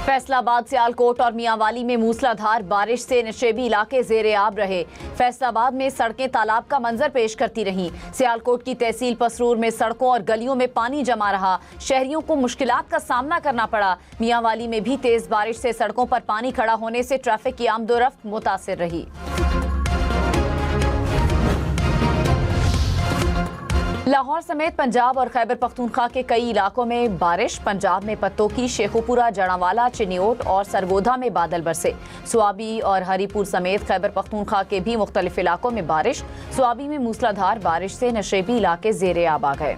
फैसलाबाद, सियालकोट और मियांवाली में मूसलाधार बारिश से नशेबी इलाके ज़ेरे आब रहे। फैसलाबाद में सड़कें तालाब का मंजर पेश करती रहीं। सियालकोट की तहसील पसरूर में सड़कों और गलियों में पानी जमा रहा। शहरियों को मुश्किलात का सामना करना पड़ा। मियांवाली में भी तेज बारिश से सड़कों पर पानी खड़ा होने से ट्रैफिक की आमदोरफ्त मुतासिर रही। लाहौर समेत पंजाब और खैबर पख्तूनख्वा के कई इलाकों में बारिश। पंजाब में पत्तोकी, शेखुपुरा, जड़ावाला, चिन्योट और सरगोधा में बादल बरसे। स्वाबी और हरीपुर समेत खैबर पख्तूनख्वा के भी मुख्तलिफ इलाकों में बारिश। स्वाबी में मूसलाधार बारिश से नशेबी इलाके ज़ेरे आब आ गए।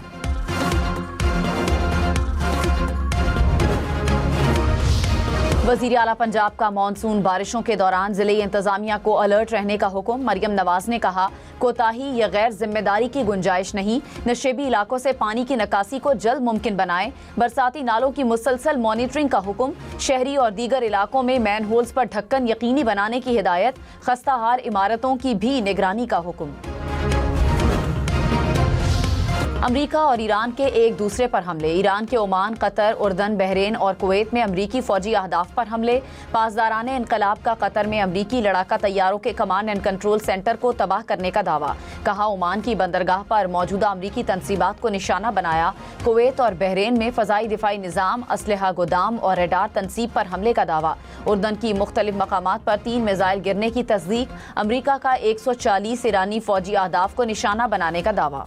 वज़ीर आला पंजाब का मानसून बारिशों के दौरान ज़िले इंतज़ामिया को अलर्ट रहने का हुक्म। मरियम नवाज ने कहा, कोताही या गैर जिम्मेदारी की गुंजाइश नहीं। नशेबी इलाकों से पानी की निकासी को जल्द मुमकिन बनाएं। बरसाती नालों की मुसलसल मॉनिटरिंग का हुक्म। शहरी और दीगर इलाकों में मैन होल्स पर ढक्कन यकीनी बनाने की हिदायत। खस्ताहार इमारतों की भी निगरानी का हुक्म। अमरीका और ईरान के एक दूसरे पर हमले। ईरान के ओमान, कतर, उर्दन, बहरीन और कुवैत में अमरीकी फौजी अहदाफ पर हमले। पासदाराने इनकलाब का कतर में अमरीकी लड़ाका तैयारों के कमांड एंड कंट्रोल सेंटर को तबाह करने का दावा। कहा, ओमान की बंदरगाह पर मौजूदा अमरीकी तनसीबात को निशाना बनाया। कुवैत और बहरीन में फ़ज़ाई दिफाई निज़ाम, असलहा गोदाम और रडार तनसीब पर हमले का दावा। उर्दन की मुख्तलिफ मकामात पर 3 मिसाइल गिरने की तस्दीक। अमरीका का 140 ईरानी फौजी अहदाफ को निशाना बनाने का दावा।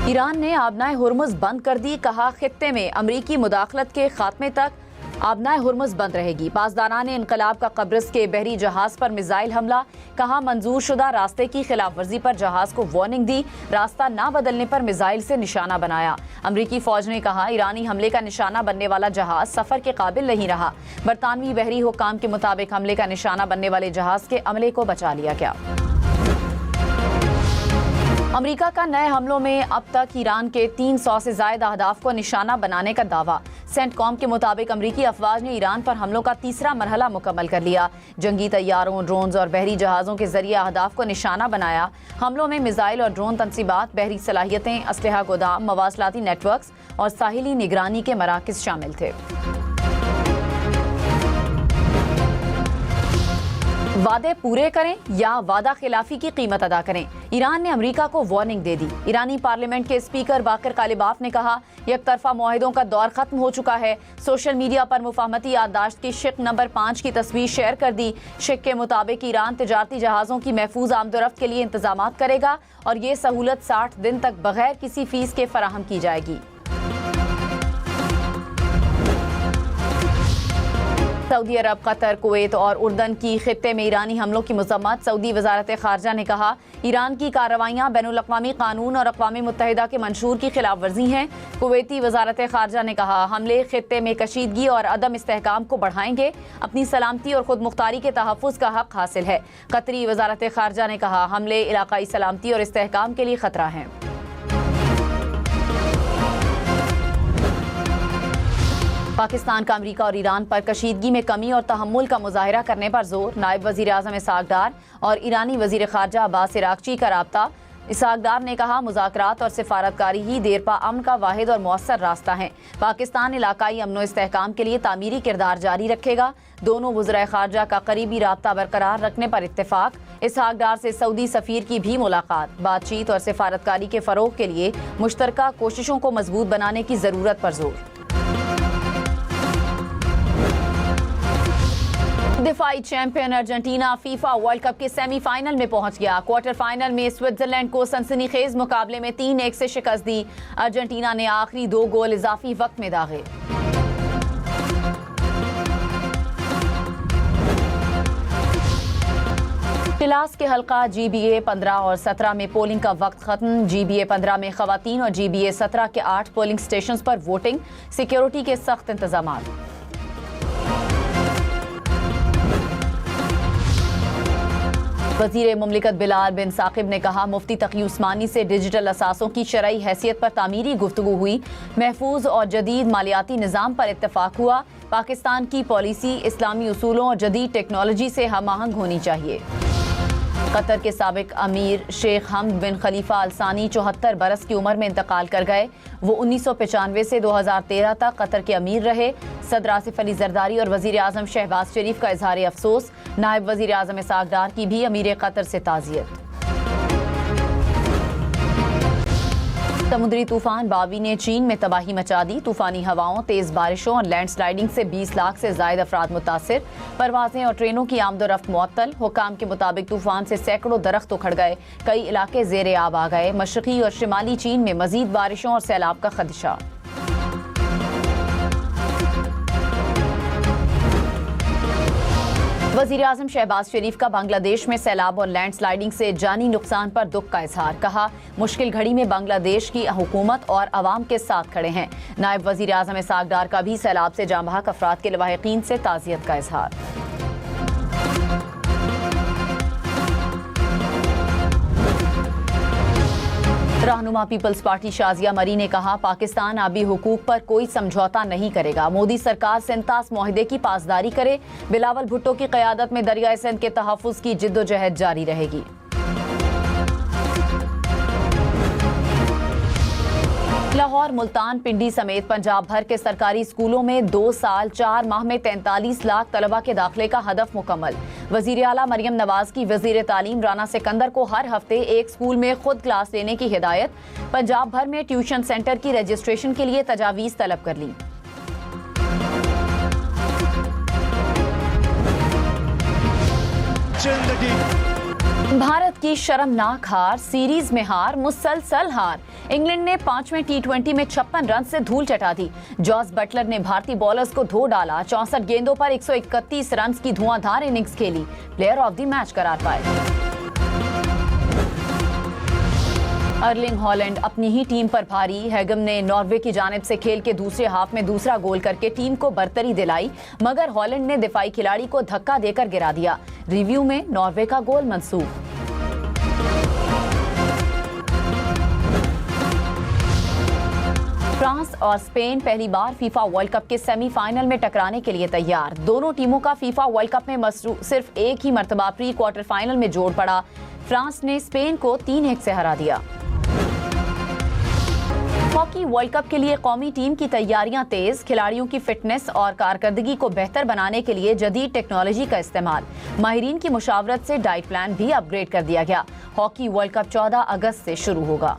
ईरान ने आबनाए हुर्मुज़ बंद कर दी। कहा, खित्ते में अमरीकी मुदाखलत के खात्मे तक आबनाए हुर्मुज़ बंद रहेगी। पासदाराने इनकलाब का कब्रिस के बहरी जहाज पर मिसाइल हमला। कहा, मंजूर शुदा रास्ते की खिलाफ वर्जी पर जहाज को वार्निंग दी। रास्ता ना बदलने पर मिसाइल से निशाना बनाया। अमरीकी फौज ने कहा, ईरानी हमले का निशाना बनने वाला जहाज सफर के काबिल नहीं रहा। बरतानवी बहरी हुक्काम के मुताबिक हमले का निशाना बनने वाले जहाज के अमले को बचा लिया गया। अमरीका का नए हमलों में अब तक ईरान के 300 से ज़ायद अहदाफ को निशाना बनाने का दावा। सेंटकॉम के मुताबिक अमरीकी अफवाज ने ईरान पर हमलों का तीसरा मरहला मुकम्मल कर लिया। जंगी तैयारों, ड्रोन्स और बहरी जहाज़ों के जरिए अहदाफ को निशाना बनाया। हमलों में मिसाइल और ड्रोन तनसीबात, बहरी सलाहियतें, असलहा गोदाम, मवासलाती नेटवर्क्स और साहिली निगरानी के मराकज़ शामिल थे। वादे पूरे करें या वादा खिलाफी की कीमत अदा करें, ईरान ने अमरीका को वार्निंग दे दी। ईरानी पार्लियामेंट के स्पीकर बाकर कालिबाफ ने कहा, यकतरफा मुआहिदों का दौर खत्म हो चुका है। सोशल मीडिया पर मुफाहमती याददाश्त की शिक नंबर 5 की तस्वीर शेयर कर दी। शिक के मुताबिक ईरान तिजारती जहाज़ों की महफूज आमदोरफ्त के लिए इंतजाम करेगा और ये सहूलत 60 दिन तक बगैर किसी फीस के फराहम की जाएगी। सऊदी अरब, कतर, कुवैत और उर्दन की खित्ते में ईरानी हमलों की मज़म्मत। सऊदी वज़ारत ख़ारजा ने कहा, ईरान की कार्रवाइयाँ बैनुल अक़वामी कानून और अक़वाम मुत्तहिदा के मंशूर की खिलाफ वर्जी हैं। कुवैती वज़ारत ख़ारजा ने कहा, हमले खित्ते में कशीदगी और अदम इस्तेहकाम को बढ़ाएंगे। अपनी सलामती और खुद मुख्तारी के तहफ़्फ़ुज़ का हक़ हासिल है। कतरी वज़ारत ख़ारजा ने कहा, हमले इलाक़ाई सलामती और इस्तेहकाम के लिए ख़तरा हैं। पाकिस्तान का अमरीका और ईरान पर कशीदगी में कमी और तहम्मुल का मुजाहिरा करने पर जोर। नायब वज़ीर आज़म इसहाक़ डार और ईरानी वज़ीर ख़ारजा अब्बास इराक़ची का राब्ता। इसहाक़ डार ने कहा, मुज़ाकरात और सिफारतकारी ही देरपा अमन का वाहिद और मौसर रास्ता है। पाकिस्तान इलाकाई अमन व इस्तेहकाम के लिए तामीरी किरदार जारी रखेगा। दोनों वज़राए ख़ारजा का करीबी राब्ता बरकरार रखने पर इत्तेफाक। इसहाक़ डार से सऊदी सफ़ीर की भी मुलाकात। बातचीत और सिफारतकारी के फ़रोग़ के लिए मुश्तरका कोशिशों को मजबूत बनाने की ज़रूरत पर जोर। दिफाई champion Argentina FIFA World Cup के सेमीफाइनल में पहुंच गया। क्वार्टर फाइनल में स्विट्जरलैंड को सनसनीखेज मुकाबले में 3-1 से शिकस्त दी। अर्जेंटीना ने आखिरी 2 गोल इजाफी वक्त में दागे। क्लास के हल्का GBA 15 और 17 में पोलिंग का वक्त खत्म। GBA 15 में खवातीन और GBA 17 के 8 पोलिंग स्टेशन पर वोटिंग। सिक्योरिटी के सख्त इंतजाम। वज़ीर मुमलिकत बिलाल बिन साकिब ने कहा, मुफ्ती तकी उस्मानी से डिजिटल असासों की शरई हैसियत पर तामीरी गुफ्तगू हुई। महफूज और जदीद मालियाती निज़ाम पर इत्तफाक हुआ। पाकिस्तान की पॉलिसी इस्लामी उसूलों और जदीद टेक्नोलॉजी से हम आहंग होनी चाहिए। कतर के साबिक अमीर शेख हमद बिन खलीफा अल सानी 74 बरस की उम्र में इंतकाल कर गए। वो 1995 से 2013 तक कतर के अमीर रहे। सदर आसिफ अली जरदारी और वजीर आजम शहबाज शरीफ का इजहार अफसोस। नायब वजीर आजम इसहाक डार की भी अमीर कतर से ताज़ियत। समुद्री तूफान बावी ने चीन में तबाही मचा दी। तूफानी हवाओं, तेज बारिशों और लैंडस्लाइडिंग से 20 लाख से ज्यादा अफराद मुतासिर। परवाजें और ट्रेनों की आमदोरफ्त मुअत्तल। हुकाम के मुताबिक तूफान से सैकड़ों दरख्त उखड़ गए। कई इलाके ज़ेरे आब आ गए। मशरकी और शिमाली चीन में मजीद बारिशों और सैलाब का खदशा। वज़ीर आज़म शहबाज शरीफ का बांग्लादेश में सैलाब और लैंडस्लाइडिंग से जानी नुकसान पर दुख का इजहार। कहा, मुश्किल घड़ी में बांग्लादेश की हुकूमत और अवाम के साथ खड़े हैं। नायब वज़ीर आज़म इसहाक डार का भी सैलाब से जाँ बहक अफराद के लवाहिकीन से ताज़ियत का इजहार। रहनुमा पीपल्स पार्टी शाजिया मरी ने कहा, पाकिस्तान आबी हुकूक पर कोई समझौता नहीं करेगा। मोदी सरकार सेंतास मुआहदे की पासदारी करे। बिलावल भुट्टो की क़यादत में दरियाए सिंध के तहफ़्फ़ुज़ की जिद्दोजहद जारी रहेगी। लाहौर, मुल्तान, पिंडी समेत पंजाब भर के सरकारी स्कूलों में 2 साल 4 माह में 43 लाख तलबा के दाखिले का हदफ मुकम्मल। वजीर आला मरियम नवाज की वजीर तालीम राना सिकंदर को हर हफ्ते एक स्कूल में खुद क्लास लेने की हिदायत। पंजाब भर में ट्यूशन सेंटर की रजिस्ट्रेशन के लिए तजावीज़ तलब कर ली। भारत की शर्मनाक हार, सीरीज में हार, मुसलसल हार। इंग्लैंड ने 5वें T20 में 56 रन से धूल चटा दी। जॉस बटलर ने भारतीय बॉलर्स को धो डाला। 64 गेंदों पर 131 रन की धुआंधार इनिंग्स खेली। प्लेयर ऑफ द मैच करार पाए। अर्लिंग हॉलैंड अपनी ही टीम पर भारी। हैगम ने नॉर्वे की जानिब से खेल के दूसरे हाफ में दूसरा गोल करके टीम को बरतरी दिलाई, मगर हॉलैंड ने दिफाई खिलाड़ी को धक्का देकर गिरा दिया। रिव्यू में नॉर्वे का गोल मंसूख। फ्रांस और स्पेन पहली बार फीफा वर्ल्ड कप के सेमीफाइनल में टकराने के लिए तैयार। दोनों टीमों का फीफा वर्ल्ड कप में सिर्फ एक ही मर्तबा प्री क्वार्टर फाइनल में जोड़ पड़ा। फ्रांस ने स्पेन को 3-1 से हरा दिया। हॉकी वर्ल्ड कप के लिए कौमी टीम की तैयारियां तेज। खिलाड़ियों की फिटनेस और कारकर्दगी को बेहतर बनाने के लिए जदीद टेक्नोलॉजी का इस्तेमाल। माहिरीन की मुशावरत से डाइट प्लान भी अपग्रेड कर दिया गया। हॉकी वर्ल्ड कप 14 अगस्त से शुरू होगा।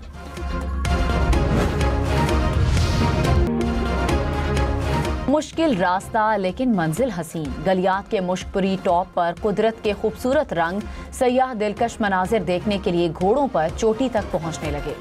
मुश्किल रास्ता लेकिन मंजिल हसीन। गलियात के मुश्कपुरी टॉप पर कुदरत के खूबसूरत रंग। सयाह दिलकश मनाजिर देखने के लिए घोड़ों पर चोटी तक पहुंचने लगे।